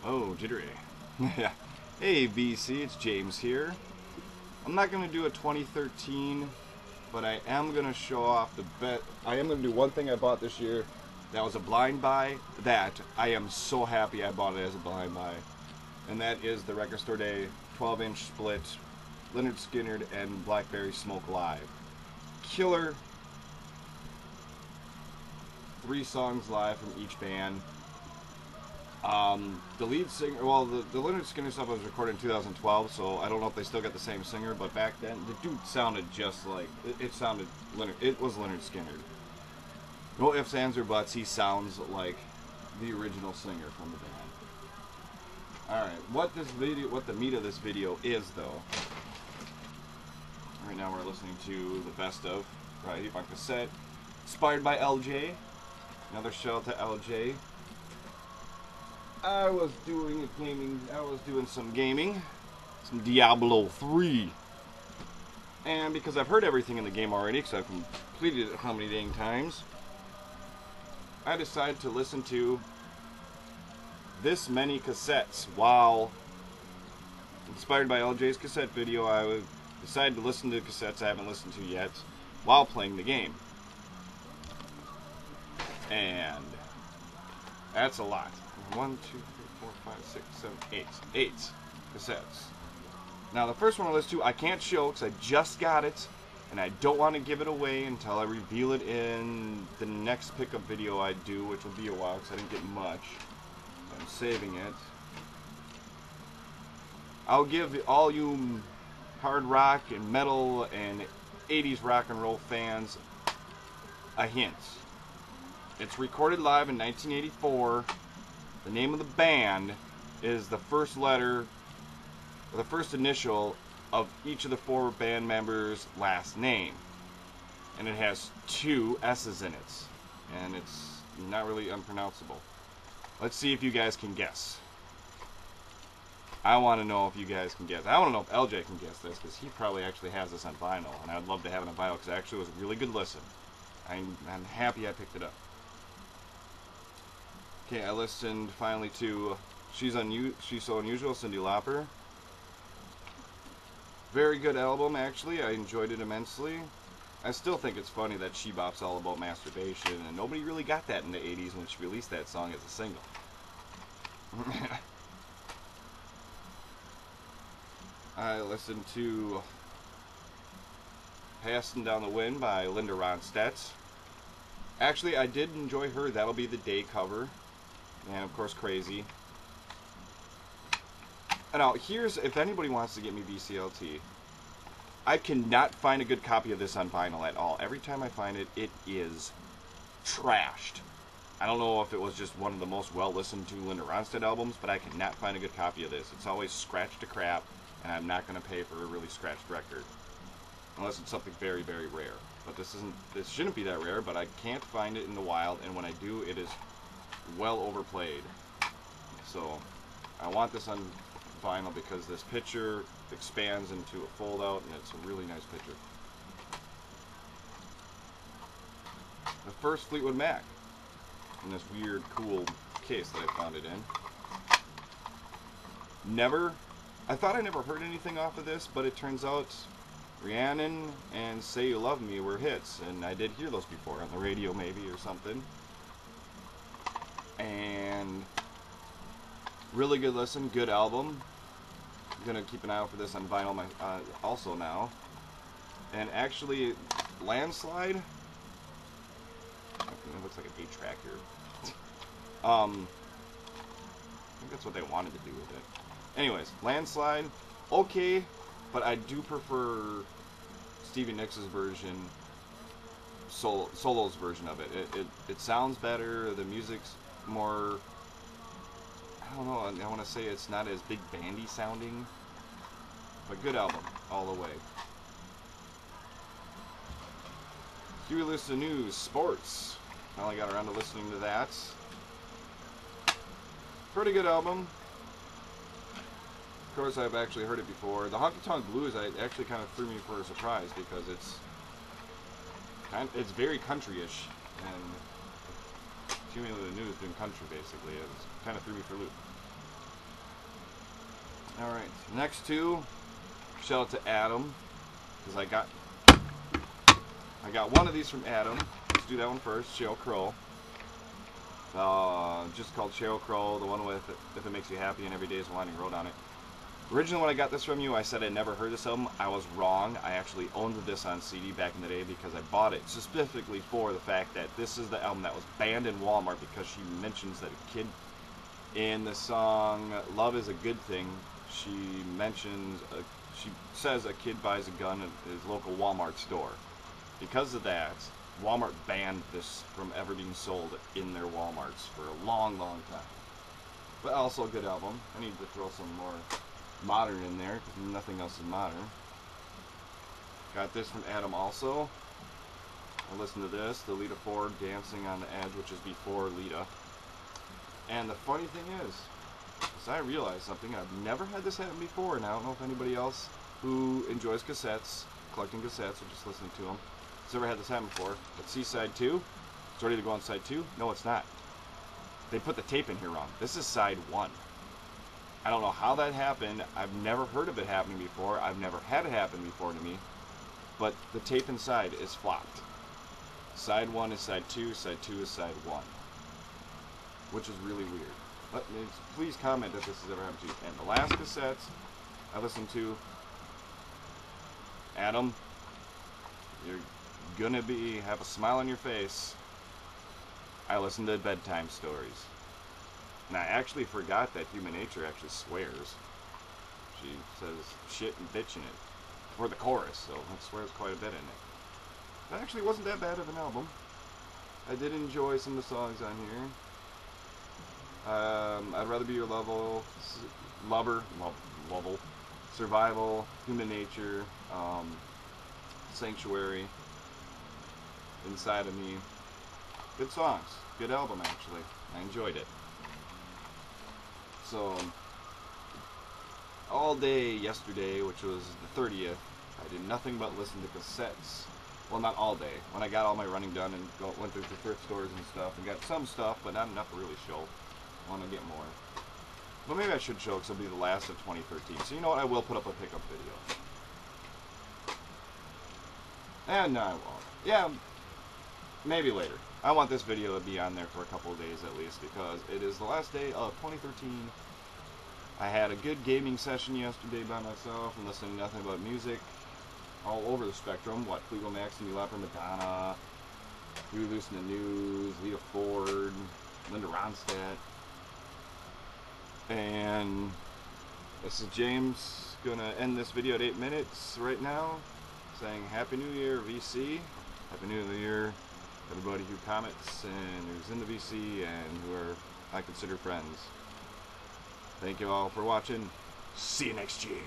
Oh, jittery. Yeah. Hey, VC, it's James here. I'm not going to do a 2013, but I am going to show off the bet. I am going to do one thing I bought this year that was a blind buy that I am so happy I bought it as a blind buy. And that is the Record Store Day 12-inch split Leonard Skinner and Blackberry Smoke Live. Killer. 3 songs live from each band. The lead singer, well, the Leonard Skinner stuff was recorded in 2012, so I don't know if they still got the same singer, but back then, the dude sounded just like, it sounded, it was Leonard Skinner. No ifs, ands, or buts, he sounds like the original singer from the band. Alright, what the meat of this video is, though, right now we're listening to the best of, right here on cassette, inspired by LJ, another shout out to LJ. I was doing some gaming, some Diablo 3. And because I've heard everything in the game already, because I've completed it how many dang times, I decided to listen to this many cassettes while, inspired by LJ's cassette video, I decided to listen to cassettes I haven't listened to yet while playing the game. And that's a lot. 1, 2, 3, 4, 5, 6, 7, 8. 8 cassettes. Now the first one I listened to, I can't show because I just got it, and I don't want to give it away until I reveal it in the next pickup video I do, which will be a while because I didn't get much. So I'm saving it. I'll give all you hard rock and metal and 80s rock and roll fans a hint. It's recorded live in 1984. The name of the band is the first letter, or the first initial of each of the 4 band members' last name. And it has 2 S's in it. And it's not really unpronounceable. Let's see if you guys can guess. I want to know if you guys can guess. I want to know if LJ can guess this, because he probably actually has this on vinyl. And I'd love to have it on vinyl, because it actually was a really good listen. I'm happy I picked it up. Okay, I listened finally to She's So Unusual, Cyndi Lauper. Very good album, actually. I enjoyed it immensely. I still think it's funny that She Bop's all about masturbation, and nobody really got that in the 80s when she released that song as a single. I listened to Passing Down the Wind by Linda Ronstadt. Actually, I did enjoy her That'll Be the Day cover. And of course, Crazy. And now, here's, if anybody wants to get me VCLT, I cannot find a good copy of this on vinyl at all. Every time I find it, it is trashed. I don't know if it was just one of the most well-listened to Linda Ronstadt albums, but I cannot find a good copy of this. It's always scratched to crap, and I'm not going to pay for a really scratched record. Unless it's something very, very rare. But this shouldn't be that rare, but I can't find it in the wild, and when I do, it is well overplayed. So I want this on vinyl because this picture expands into a fold out, and it's a really nice picture. The first Fleetwood Mac in this weird cool case that I found it in. I thought I never heard anything off of this, but it turns out Rhiannon and Say You Love Me were hits, and I did hear those before on the radio maybe or something. And really good listen, good album. I'm gonna keep an eye out for this on vinyl also now. And actually, Landslide. It looks like an 8-track here. I think that's what they wanted to do with it. Anyways, Landslide, okay, but I do prefer Stevie Nicks' version, Solo's version of it. It sounds better. The music's more, I don't know, I want to say it's not as big bandy sounding, but good album all the way. Huey Lewis News, Sports. Finally got around to listening to that. Pretty good album. Of course, I've actually heard it before. The Honky Tonk Blues actually kind of threw me for a surprise because it's very country-ish, and Huey Lewis News doing country basically. It kind of threw me for a loop. Alright, next two, shout out to Adam, because I got one of these from Adam. Let's do that one first, Sheryl Crow. Just called Sheryl Crow, the one with If It Makes You Happy and Every Day is a Winding Road on it. Originally when I got this from you, I said I'd never heard this album. I was wrong. I actually owned this on CD back in the day because I bought it specifically for the fact that this is the album that was banned in Walmart because she mentions that a kid in the song Love Is a Good Thing, she says a kid buys a gun at his local Walmart store. Because of that, Walmart banned this from ever being sold in their Walmarts for a long, long time. But also a good album. I need to throw some more modern in there because nothing else is modern. Got this from Adam also. I listened to this, the Lita Ford Dancing on the Edge, which is before Lita. And the funny thing is I realized something. I've never had this happen before, and I don't know if anybody else who enjoys cassettes, collecting cassettes, or just listening to them, has ever had this happen before. But C-side 2, it's ready to go on side 2. No, it's not. They put the tape in here wrong. This is side 1. I don't know how that happened. I've never heard of it happening before. I've never had it happen before to me. But the tape inside is flopped. Side 1 is side 2, side 2 is side 1. Which is really weird. Please comment if this has ever happened to you. And the last cassettes I listened to, Adam, you're gonna have a smile on your face. I listened to bedtime stories. And I actually forgot that Human Nature actually swears. She says shit and bitch in it. For the chorus, so it swears quite a bit in it. It actually wasn't that bad of an album. I did enjoy some of the songs on here. I'd Rather Be Your Lover, Survival, Human Nature, Sanctuary, Inside of Me. Good songs. Good album, actually. I enjoyed it. So, all day yesterday, which was the 30th, I did nothing but listen to cassettes. Well, not all day. When I got all my running done and went through the thrift stores and stuff, and got some stuff, but not enough to really show. I want to get more. But maybe I should show because it'll be the last of 2013. So you know what? I will put up a pickup video. And no, I won't. Yeah, maybe later. I want this video to be on there for a couple of days at least because it is the last day of 2013. I had a good gaming session yesterday by myself and listening to nothing but music all over the spectrum. What, Fleetwood Mac, Cyndi Lauper, Madonna, Huey Lewis and the News, Lita Ford, Linda Ronstadt. And this is James gonna end this video at 8 minutes right now, saying Happy New Year, VC. Happy New Year, everybody who comments and who's in the VC and who are I consider friends. Thank you all for watching. See you next year.